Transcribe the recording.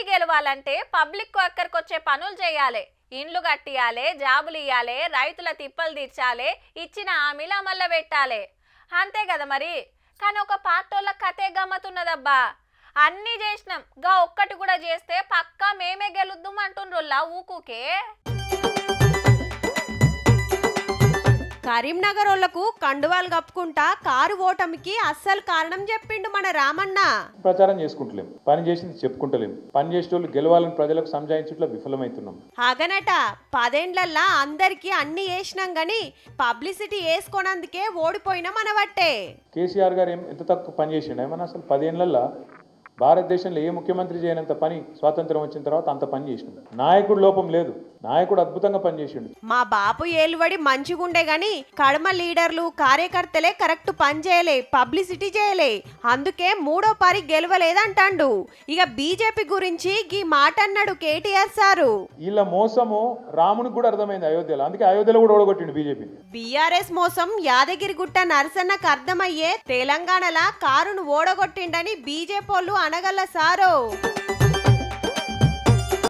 గెలవాలంటే పబ్లిక్ అక్కడికి వచ్చే పనులు చేయాలి, ఇండ్లు కట్టియాలి, జాబులు ఇవ్వాలి, రైతుల తిప్పలు తీర్చాలి, ఇచ్చిన హామీలు అమల్లో పెట్టాలి, అంతే కదా మరి. కానీ ఒక పార్టోళ్ళ కథే గమ్మతున్నదబ్బా. అన్నీ చేసినాం, గా ఒక్కటి కూడా చేస్తే పక్కా మేమే గెలుద్దాం అంటుండ్రుల్లా ఊకుకే. కరీంనగర్ వాళ్ళకు కండువాలు కప్పుకుంటా కారు ఓటమికి అస్సలు కారణం చెప్పిండు మన రామన్న. ప్రచారం చేసుకుంటలేం, పని చేసింది చెప్పుకుంటలేం, పని చేసేటోళ్ళు గెలవాలని ప్రజలకు సంజాయించుట్లో విఫలమవుతున్నాం. అగనట 10 ఏళ్లల్లా అందరికి అన్ని వేసినాం గాని పబ్లిసిటీ వేసుకోనందుకే ఓడిపోయినాం అనబట్టే. కేసీఆర్ గారు ఎంత తక్కువ పని చేసిండు ఏమన్నా? అసలు 10 ఏళ్లలో భారతదేశంలో ఏ ముఖ్యమంత్రి చేయనంత పని స్వాతంత్రం వచ్చిన తర్వాత అంత పని చేసిండు. నాయకుడు లోపం లేదు, నాయకుడు అద్భుతంగా పనిచేసిండు. మా బాపు ఏలుబడి మంచిగుండే గాని కడమ లీడర్లు కార్యకర్తలే కరెక్ట్ పని చేయలే, పబ్లిసిటీ చేయలే, అందుకే 3వ పారి గెలవలేదంటాండు. ఇక బీజేపీ గురించి ఈ మాట అన్నాడు కేటీఆర్ సారు. వీళ్ళ మోసము రామునికి కూడా అర్థమైంది అయోధ్యలో, అందుకే అయోధ్యలో కూడా ఓడగొట్టిండు బీజేపీ. బీఆర్ఎస్ మోసం యాదగిరిగుట్ట నరసన్నకు అర్థమయ్యే తెలంగాణలా కారును ఓడగొట్టిండని బీజేపీ అనగల సారో.